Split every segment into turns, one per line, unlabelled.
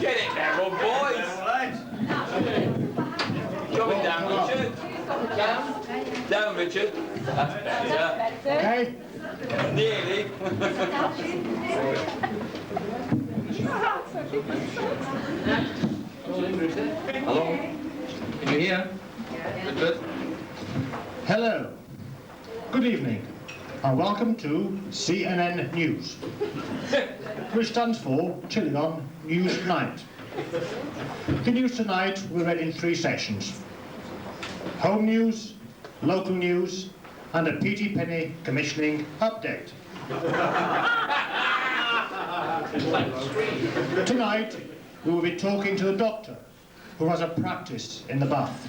Get it level, boys! Drop it down, Richard. Down, Richard. That's better.
Okay.
Nearly.
Hello? Can you hear? Good, good.
Hello. Good evening, and welcome to CNN News, which stands for Chilean News Night. The news tonight will be read in 3 sections: home news, local news, and a P.T. Penny commissioning update. Tonight, we will be talking to a doctor who has a practice in the bath,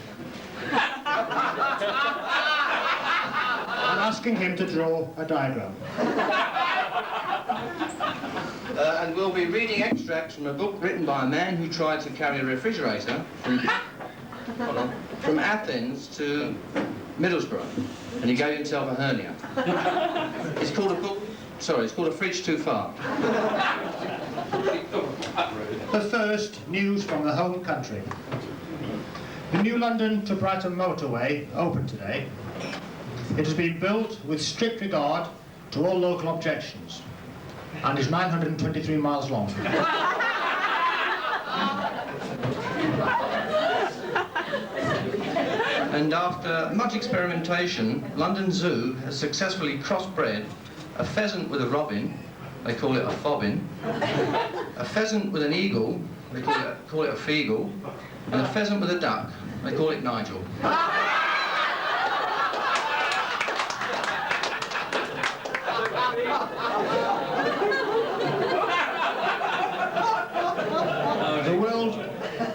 and asking him to draw a diagram.
And we'll be reading extracts from a book written by a man who tried to carry a refrigerator from Athens to Middlesbrough, and he gave himself a hernia. It's called a Fridge Too Far.
The first, news from the home country. The new London to Brighton motorway opened today. It has been built with strict regard to all local objections and is 923 miles long.
And after much experimentation, London Zoo has successfully crossbred a pheasant with a robin, they call it a fobbin, a pheasant with an eagle, they call it a feagle, and a pheasant with a duck, they call it Nigel.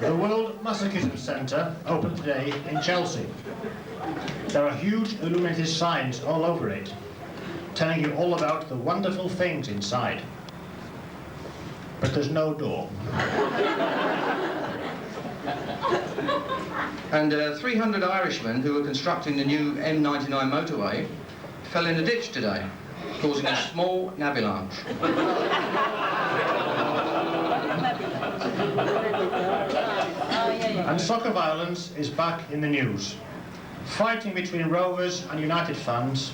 The World Masochism Centre opened today in Chelsea. There are huge illuminated signs all over it, telling you all about the wonderful things inside. But there's no door.
And 300 Irishmen who were constructing the new M99 motorway fell in a ditch today, causing a small avalanche.
And soccer violence is back in the news. Fighting between Rovers and United fans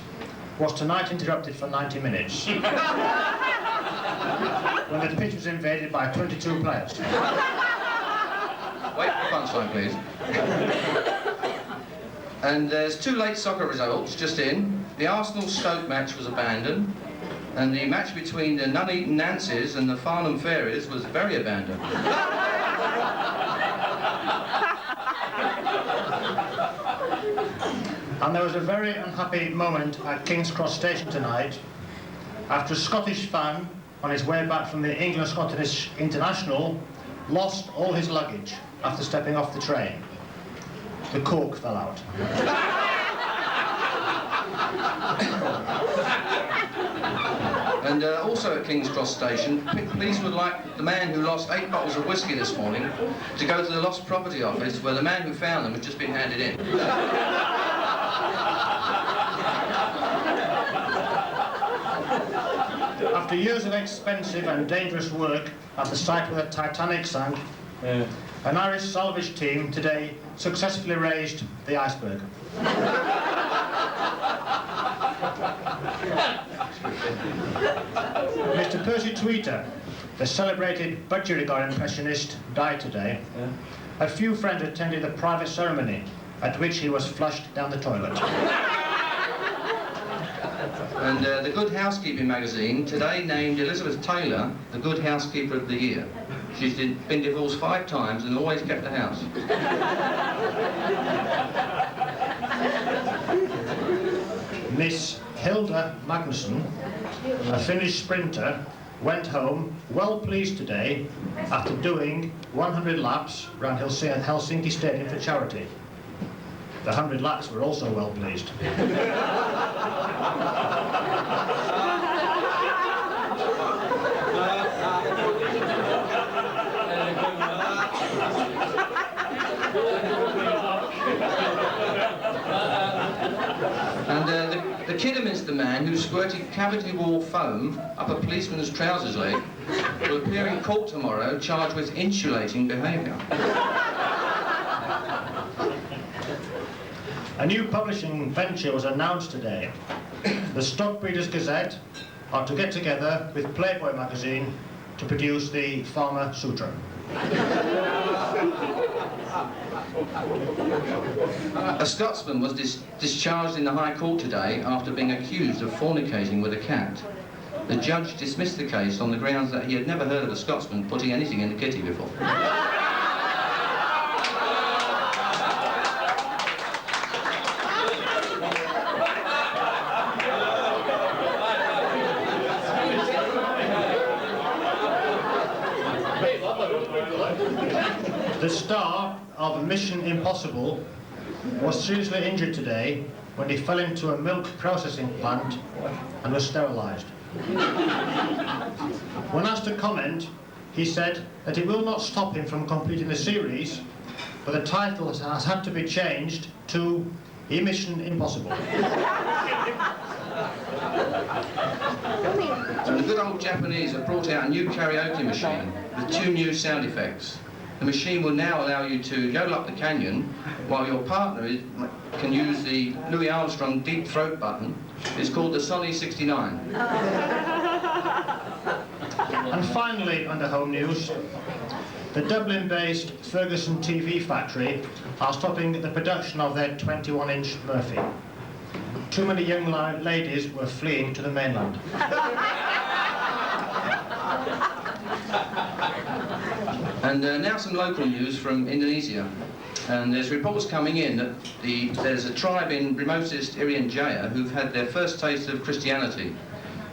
was tonight interrupted for 90 minutes when the pitch was invaded by 22 players.
Wait for the punchline, please. And there's 2 late soccer results just in. The Arsenal-Stoke match was abandoned, and the match between the Nuneaton Nancies and the Farnham Fairies was very abandoned.
And there was a very unhappy moment at King's Cross Station tonight after a Scottish fan on his way back from the England-Scottish International lost all his luggage after stepping off the train. The cork fell out.
And also at King's Cross Station, police would like the man who lost 8 bottles of whiskey this morning to go to the Lost Property Office, where the man who found them had just been handed in.
After years of expensive and dangerous work at the site where the Titanic sank, an Irish salvage team today successfully raised the iceberg. Mr. Percy Tweeter, the celebrated budgerigar impressionist, died today. A few friends attended the private ceremony at which he was flushed down the toilet.
And the Good Housekeeping magazine today named Elizabeth Taylor the Good Housekeeper of the Year. She's been divorced 5 times and always kept the house.
Miss Hilda Magnusson, a Finnish sprinter, went home well pleased today after doing 100 laps around Helsinki Stadium for charity. The 100 laps were also well pleased.
And the Kidderminster man who squirted cavity wall foam up a policeman's trousers leg will appear in court tomorrow charged with insulating behaviour.
A new publishing venture was announced today. The Stockbreeders Gazette are to get together with Playboy magazine to produce the Farmer Sutra.
A Scotsman was discharged in the High Court today after being accused of fornicating with a cat. The judge dismissed the case on the grounds that he had never heard of a Scotsman putting anything in the kitty before.
The star of Mission Impossible was seriously injured today when he fell into a milk processing plant and was sterilised. When asked to comment, he said that it will not stop him from completing the series, but the title has had to be changed to Mission Impossible.
And the good old Japanese have brought out a new karaoke machine with 2 new sound effects. The machine will now allow you to yodel up the canyon while your partner can use the Louis Armstrong deep throat button. It's called the Sonny 69.
And finally, under home news, the Dublin-based Ferguson TV factory are stopping the production of their 21-inch Murphy. Too many young ladies were fleeing to the mainland.
And now some local news from Indonesia. And there's reports coming in that there's a tribe in remotest Irian Jaya who've had their first taste of Christianity.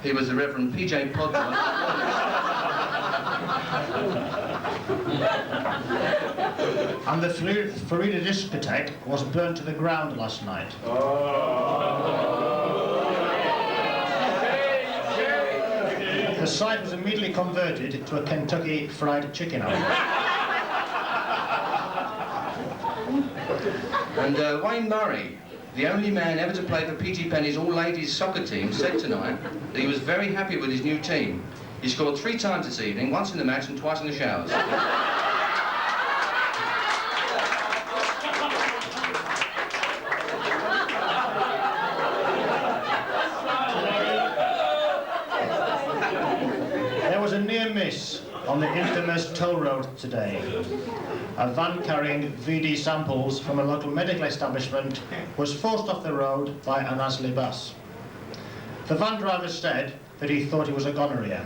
He was the Reverend P.J. Podmore.
And the Florida discotheque was burnt to the ground last night. The site was immediately converted to a Kentucky Fried Chicken oven.
And Wayne Murray, the only man ever to play for P.T. Penny's all-ladies soccer team, said tonight that he was very happy with his new team. He scored 3 times this evening, once in the match and twice in the showers.
There was a near miss on the infamous toll road today. A van carrying VD samples from a local medical establishment was forced off the road by an Astley bus. The van driver said that he thought it was a gonorrhea.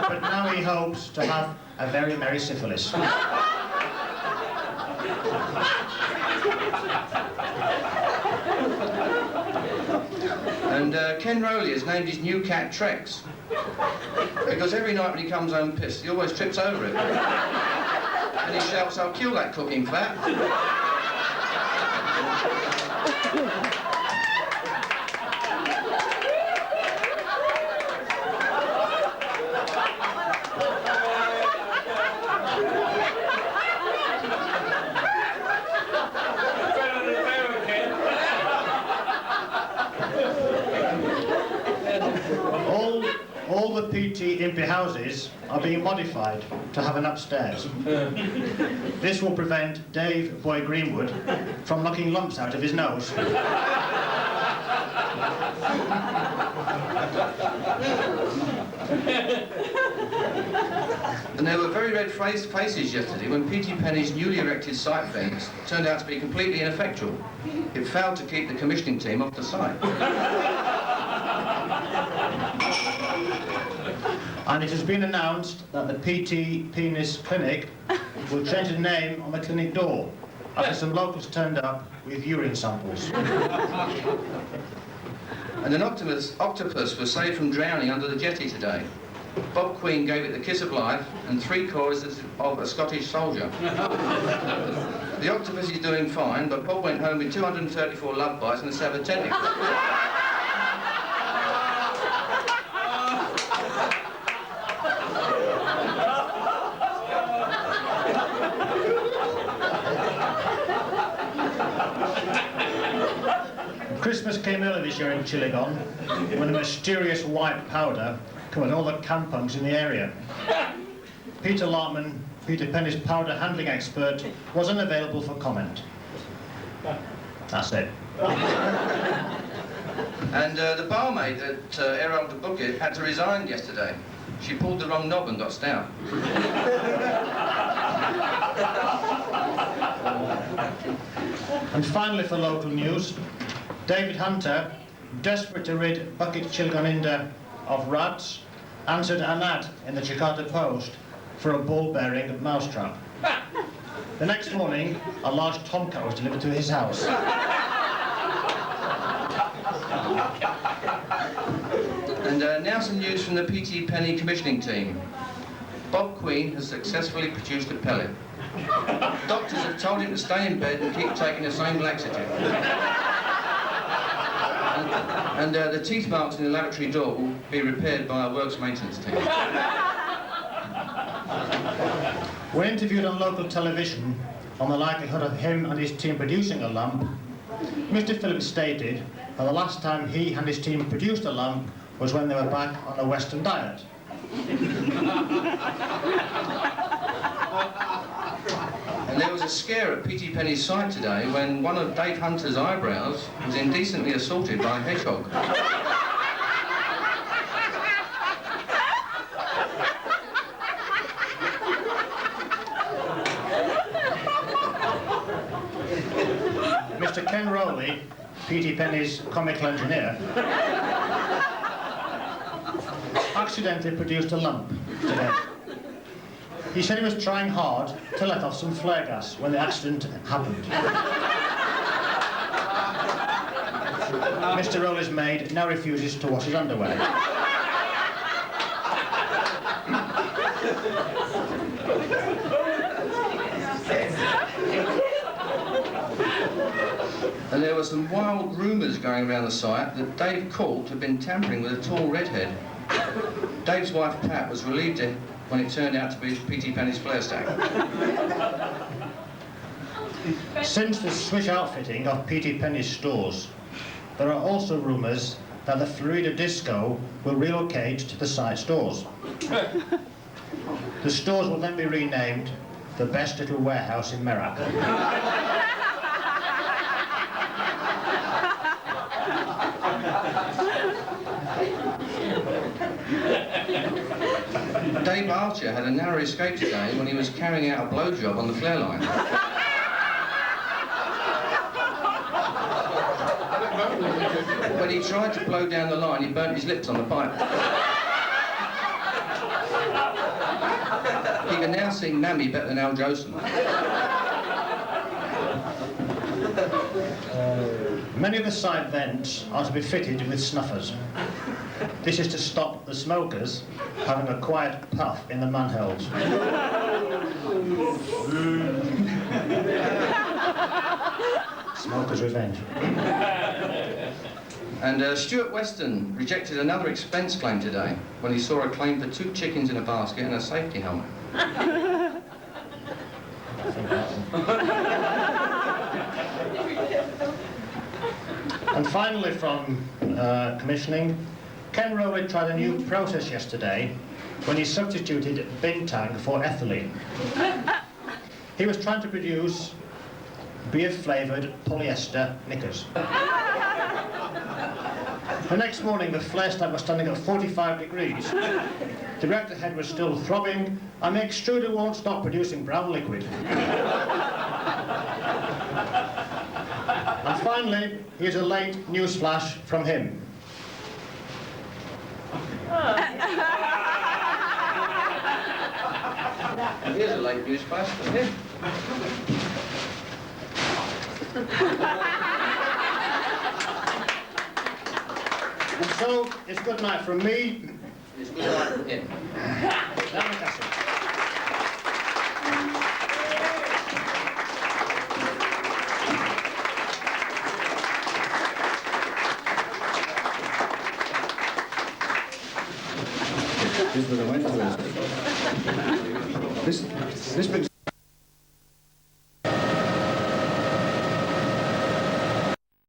But now he hopes to have a very merry syphilis.
And Ken Rowley has named his new cat Trex. Because every night when he comes home pissed, he always trips over it. And he shouts, "I'll kill that cooking fat."
All the PT Impy houses are being modified to have an upstairs. This will prevent Dave Boy Greenwood from knocking lumps out of his nose.
And there were very red faces yesterday when P.T. Penny's newly erected site fence turned out to be completely ineffectual. It failed to keep the commissioning team off the site.
And it has been announced that the PT Penis Clinic will change the name on the clinic door after some locals turned up with urine samples.
And an octopus was saved from drowning under the jetty today. Bob Queen gave it the kiss of life and 3 choruses of a Scottish soldier. The octopus is doing fine, but Bob went home with 234 love bites and a severed tentacle.
came early this year in Chiligon when a mysterious white powder covered all the campungs in the area. Peter Larkman, Peter Penny's powder handling expert, was unavailable for comment. That's it.
And the barmaid at Errol de Bucket had to resign yesterday. She pulled the wrong knob and got stout.
And finally, for local news, David Hunter, desperate to rid Bucket Chilgoninda of rats, answered an ad in the Jakarta Post for a ball-bearing mousetrap. The next morning, a large tomcat was delivered to his house.
And now some news from the PT Penny commissioning team. Bob Queen has successfully produced a pellet. Doctors have told him to stay in bed and keep taking the same laxative. And the teeth marks in the lavatory door will be repaired by our works maintenance team.
When interviewed on local television on the likelihood of him and his team producing a lamp, Mr. Phillips stated that the last time he and his team produced a lamp was when they were back on a Western diet.
And there was a scare at PT Penny's site today when one of Dave Hunter's eyebrows was indecently assaulted by a hedgehog.
Mr. Ken Rowley, PT Penny's comical engineer, accidentally produced a lump today. He said he was trying hard to let off some flare gas when the accident happened. Mr. Rowley's maid now refuses to wash his underwear.
And there were some wild rumours going around the site that Dave Court had been tampering with a tall redhead. Dave's wife Pat was relieved when it turned out to be PT Penny's flare stack.
Since the switch outfitting of PT Penny's stores, there are also rumours that the Florida Disco will relocate to the site stores. The stores will then be renamed the Best Little Warehouse in Merrick.
Dave Archer had a narrow escape today when he was carrying out a blowjob on the flare line. When he tried to blow down the line, he burnt his lips on the pipe. He can now sing Mammy better than Al Jolson.
Many of the side vents are to be fitted with snuffers. This is to stop the smokers having a quiet puff in the manholes. Smoker's revenge.
And Stuart Weston rejected another expense claim today when he saw a claim for 2 chickens in a basket and a safety helmet.
And finally from commissioning, Ken Rowley tried a new process yesterday when he substituted bintang for ethylene. He was trying to produce beer-flavoured polyester knickers. The next morning, the flare stack was standing at 45 degrees. The reactor head was still throbbing, and the extruder won't stop producing brown liquid. And finally, here's a late news flash from him.
Here's a late news flash from him.
And so, it's good night from me.
It's good night from him.
This brings